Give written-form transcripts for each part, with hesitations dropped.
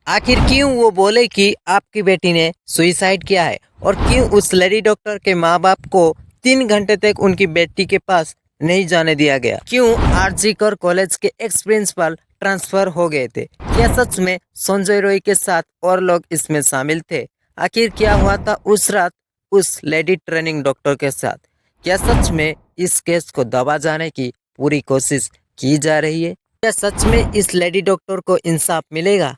आखिर क्यों वो बोले कि आपकी बेटी ने सुसाइड किया है और क्यों उस लेडी डॉक्टर के माँ बाप को 3 घंटे तक उनकी बेटी के पास नहीं जाने दिया गया। क्यों आरजी कर कॉलेज के एक्स प्रिंसिपल ट्रांसफर हो गए थे। क्या सच में संजय रॉय के साथ और लोग इसमें शामिल थे। आखिर क्या हुआ था उस रात उस लेडी ट्रेनिंग डॉक्टर के साथ। क्या सच में इस केस को दबा जाने की पूरी कोशिश की जा रही है। क्या सच में इस लेडी डॉक्टर को इंसाफ मिलेगा।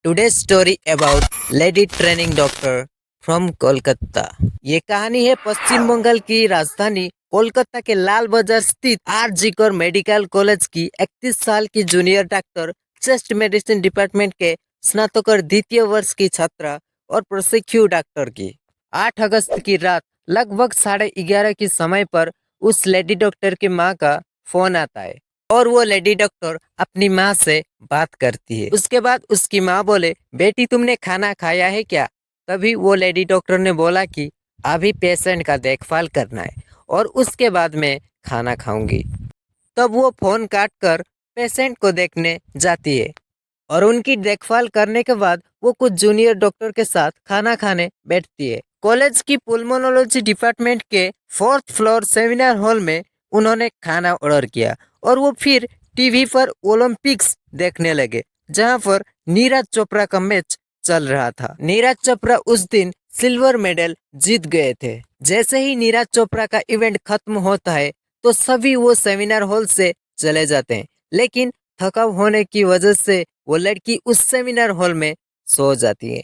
Today story about lady training doctor from Kolkata. ये कहानी है पश्चिम बंगाल की राजधानी कोलकाता के लाल बाजार स्थित आरजी कर मेडिकल कॉलेज की 31 साल की junior doctor chest medicine department के स्नातकोत्तर द्वितीय वर्ष की छात्रा और प्रोसिक्यू डॉक्टर की। 8 अगस्त की रात लगभग 11:30 के समय पर उस लेडी डॉक्टर की माँ का फोन आता है और वो लेडी डॉक्टर अपनी माँ से बात करती है। उसके बाद उसकी माँ बोले, बेटी तुमने खाना खाया है क्या। तभी वो लेडी डॉक्टर ने बोला कि अभी पेशेंट का देखभाल करना है और उसके बाद मैं खाना खाऊंगी। तब वो फोन काट कर पेशेंट को देखने जाती है और उनकी देखभाल करने के बाद वो कुछ जूनियर डॉक्टर के साथ खाना खाने बैठती है। कॉलेज की पुल्मोनोलॉजी डिपार्टमेंट के 4th फ्लोर सेमिनार हॉल में उन्होंने खाना ऑर्डर किया और वो फिर टीवी पर ओलंपिक्स देखने लगे जहां पर नीरज चोपड़ा का मैच चल रहा था। नीरज चोपड़ा उस दिन सिल्वर मेडल जीत गए थे। जैसे ही नीरज चोपड़ा का इवेंट खत्म होता है तो सभी वो सेमिनार हॉल से चले जाते हैं, लेकिन थकाव होने की वजह से वो लड़की उस सेमिनार हॉल में सो जाती है।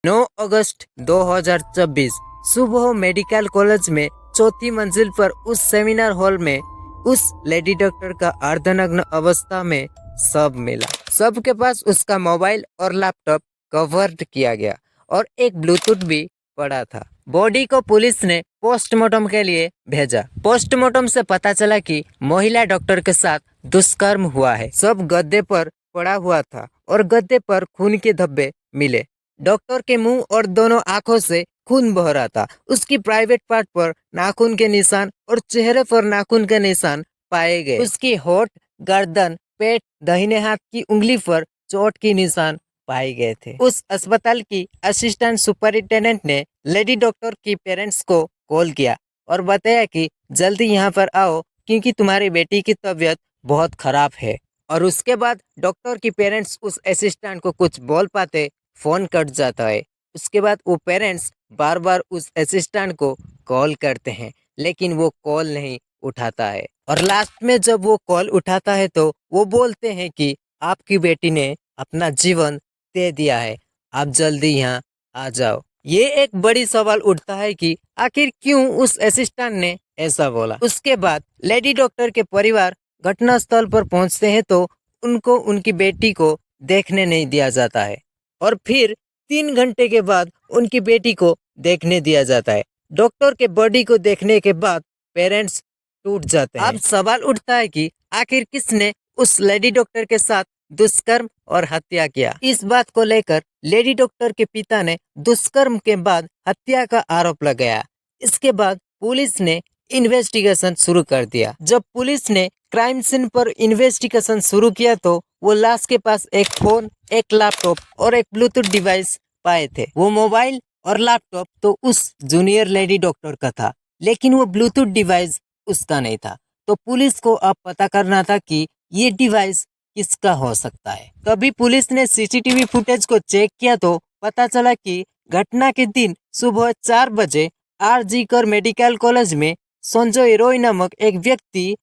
9 अगस्त 2024 सुबह मेडिकल कॉलेज में चौथी मंजिल पर उस सेमिनार हॉल में उस लेडी डॉक्टर का अर्धनग्न अवस्था में शव मिला। सबके पास उसका मोबाइल और लैपटॉप कवर्ड किया गया और एक ब्लूटूथ भी पड़ा था। बॉडी को पुलिस ने पोस्टमार्टम के लिए भेजा। पोस्टमार्टम से पता चला कि महिला डॉक्टर के साथ दुष्कर्म हुआ है। सब गद्दे पर पड़ा हुआ था और गद्दे पर खून के धब्बे मिले। डॉक्टर के मुंह और दोनों आंखों से खून बह रहा था। उसकी प्राइवेट पार्ट पर नाखून के निशान और चेहरे पर नाखून के निशान पाए गए। उसकी होठ, गर्दन, पेट, दाहिने हाथ की उंगली पर चोट के निशान पाए गए थे। उस अस्पताल की असिस्टेंट सुपरिटेंडेंट ने लेडी डॉक्टर की पेरेंट्स को कॉल किया और बताया कि जल्दी यहाँ पर आओ क्योंकि तुम्हारी बेटी की तबीयत बहुत खराब है। और उसके बाद डॉक्टर की पेरेंट्स उस असिस्टेंट को कुछ बोल पाते फोन कट जाता है। उसके बाद वो पेरेंट्स बार बार उस असिस्टेंट को कॉल करते हैं लेकिन वो कॉल नहीं उठाता है और लास्ट में जब वो कॉल उठाता है तो वो बोलते हैं कि आपकी बेटी ने अपना जीवन दे दिया है, आप जल्दी यहाँ आ जाओ। ये एक बड़ी सवाल उठता है कि आखिर क्यों उस असिस्टेंट ने ऐसा बोला। उसके बाद लेडी डॉक्टर के परिवार घटनास्थल पर पहुंचते हैं तो उनको उनकी बेटी को देखने नहीं दिया जाता है और फिर 3 घंटे के बाद उनकी बेटी को देखने दिया जाता है। डॉक्टर के बॉडी को देखने के बाद पेरेंट्स टूट जाते हैं। अब सवाल उठता है कि आखिर किसने उस लेडी डॉक्टर के साथ दुष्कर्म और हत्या किया। इस बात को लेकर लेडी डॉक्टर के पिता ने दुष्कर्म के बाद हत्या का आरोप लगाया। इसके बाद पुलिस ने इन्वेस्टिगेशन शुरू कर दिया। जब पुलिस ने क्राइम सीन पर इन्वेस्टिगेशन शुरू किया तो वो लाश के पास एक फोन, एक लैपटॉप और एक ब्लूटूथ डिवाइस पाए थे। वो मोबाइल और लैपटॉप तो उस जूनियर लेडी डॉक्टर का था लेकिन वो ब्लूटूथ डिवाइस उसका नहीं था। तो पुलिस को अब पता करना था कि ये डिवाइस किसका हो सकता है। तभी पुलिस ने सीसीटीवी फुटेज को चेक किया तो पता चला कि घटना के दिन सुबह 4 बजे आरजी कर मेडिकल कॉलेज में संजय रॉय नामक एक व्यक्ति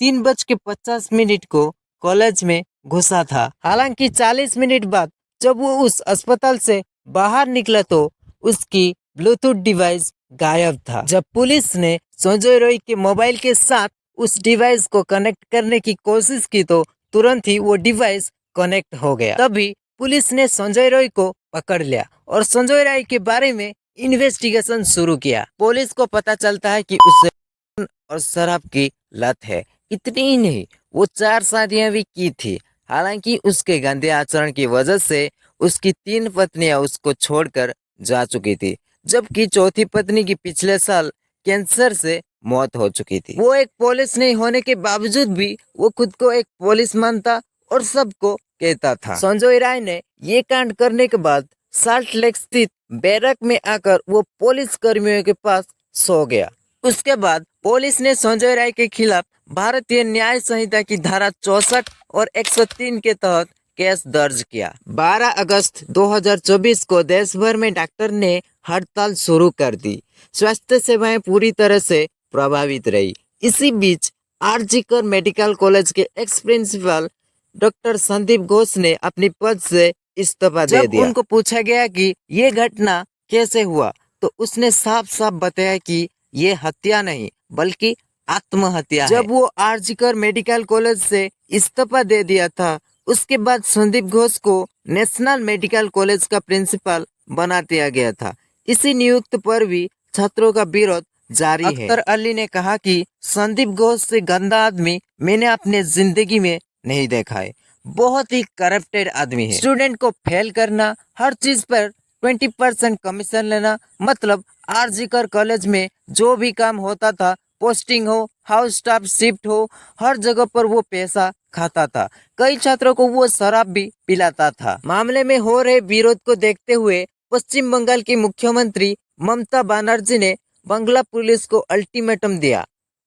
3:50 को कॉलेज में घुसा था। हालांकि 40 मिनट बाद जब वो उस अस्पताल से बाहर निकला तो उसकी ब्लूटूथ डिवाइस गायब था। जब पुलिस ने संजय रॉय के मोबाइल के साथ उस डिवाइस को कनेक्ट करने की कोशिश की तो तुरंत ही वो डिवाइस कनेक्ट हो गया। तभी पुलिस ने संजय रॉय को पकड़ लिया और संजय रॉय के बारे में इन्वेस्टिगेशन शुरू किया। पुलिस को पता चलता है कि उसे और शराब की लत है। इतनी ही नहीं, वो 4 शादियां भी की थी। हालांकि उसके गंदे आचरण की वजह से उसकी 3 पत्नियां उसको छोड़कर जा चुकी थी, जबकि चौथी पत्नी की पिछले साल कैंसर से मौत हो चुकी थी। वो एक पुलिस नहीं होने के बावजूद भी वो खुद को एक पुलिस मानता और सबको कहता था। संजय राय ने ये कांड करने के बाद साल्ट लेक स्थित बैरक में आकर वो पुलिस कर्मियों के पास सो गया। उसके बाद पुलिस ने संजय राय के खिलाफ भारतीय न्याय संहिता की धारा 64 और 103 के तहत केस दर्ज किया। 12 अगस्त 2024 को देश भर में डॉक्टर ने हड़ताल शुरू कर दी। स्वास्थ्य सेवाएं पूरी तरह से प्रभावित रही। इसी बीच आरजीकर मेडिकल कॉलेज के ex principal doctor Sandip Ghosh ने अपनी पद से इस्तीफा दे दिया। उनको पूछा गया कि ये घटना कैसे हुआ, तो उसने साफ साफ बताया कि ये हत्या नहीं बल्कि आत्महत्या है। जब वो आरजीकर मेडिकल कॉलेज से इस्तीफा दे दिया था, उसके बाद संदीप घोष को नेशनल मेडिकल कॉलेज का प्रिंसिपल बना दिया गया था। इसी नियुक्ति पर भी छात्रों का विरोध जारी है। अख्तर अली ने कहा कि संदीप घोष से गंदा आदमी मैंने अपने जिंदगी में नहीं देखा है। बहुत ही करप्टेड आदमी है। स्टूडेंट को फेल करना, हर चीज पर 20% कमीशन लेना, मतलब आरजीकर कॉलेज में जो भी काम होता था, पोस्टिंग हो, हाउस स्टाफ शिफ्ट हो, हर जगह पर वो पैसा खाता था। कई छात्रों को वो शराब भी पिलाता था। मामले में हो रहे विरोध को देखते हुए पश्चिम बंगाल की मुख्यमंत्री ममता बनर्जी ने बंगला पुलिस को अल्टीमेटम दिया।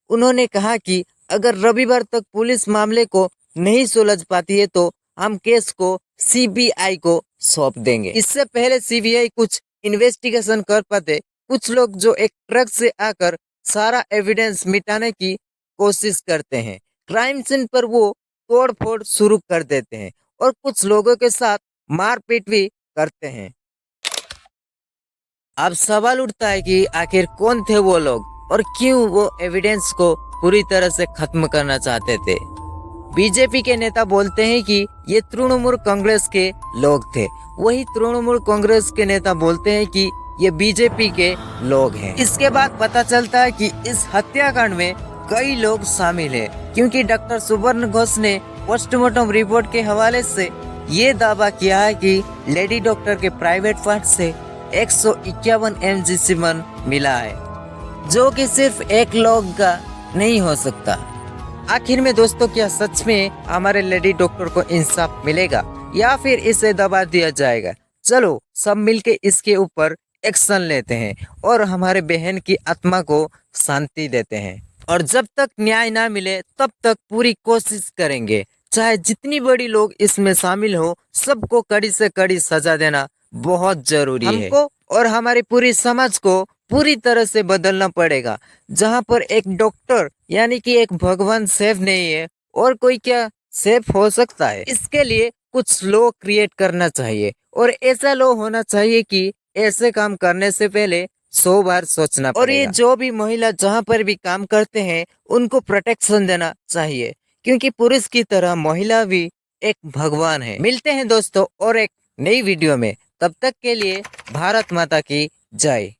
उन्होंने कहा कि अगर रविवार तक पुलिस मामले को नहीं सुलझ पाती है तो हम केस को सीबीआई को सौंप देंगे। इससे पहले सीबीआई कुछ इन्वेस्टिगेशन कर पाते, कुछ लोग जो एक ट्रक से आकर सारा एविडेंस मिटाने की कोशिश करते हैं, क्राइम सीन पर वो तोड़फोड़ शुरू कर देते हैं और कुछ लोगों के साथ मारपीट भी करते हैं। अब सवाल उठता है कि आखिर कौन थे वो लोग और क्यों वो एविडेंस को पूरी तरह से खत्म करना चाहते थे। बीजेपी के नेता बोलते हैं कि ये तृणमूल कांग्रेस के लोग थे। वही तृणमूल कांग्रेस के नेता बोलते हैं कि ये बीजेपी के लोग हैं। इसके बाद पता चलता है कि इस हत्याकांड में कई लोग शामिल हैं, क्योंकि डॉक्टर सुवर्ण घोष ने पोस्टमार्टम रिपोर्ट के हवाले से ये दावा किया है कि लेडी डॉक्टर के प्राइवेट पार्ट से 151 mg सीमेंट मिला है, जो कि सिर्फ एक लोग का नहीं हो सकता। आखिर में दोस्तों, क्या सच में हमारे लेडी डॉक्टर को इंसाफ मिलेगा या फिर इसे दबा दिया जाएगा? चलो सब मिलके इसके ऊपर एक्शन लेते हैं और हमारे बहन की आत्मा को शांति देते हैं। और जब तक न्याय ना मिले तब तक पूरी कोशिश करेंगे, चाहे जितनी बड़ी लोग इसमें शामिल हो, सबको कड़ी से कड़ी सजा देना बहुत जरूरी है। हमको और हमारी पूरी समाज को पूरी तरह से बदलना पड़ेगा। जहां पर एक डॉक्टर यानी कि एक भगवान सेफ नहीं है और कोई क्या सेफ हो सकता है। इसके लिए कुछ लॉ क्रिएट करना चाहिए और ऐसा लॉ होना चाहिए कि ऐसे काम करने से पहले 100 बार सोचना पड़ेगा। और ये जो भी महिला जहां पर भी काम करते हैं उनको प्रोटेक्शन देना चाहिए, क्योंकि पुरुष की तरह महिला भी एक भगवान है। मिलते हैं दोस्तों और एक नई वीडियो में, तब तक के लिए भारत माता की जय।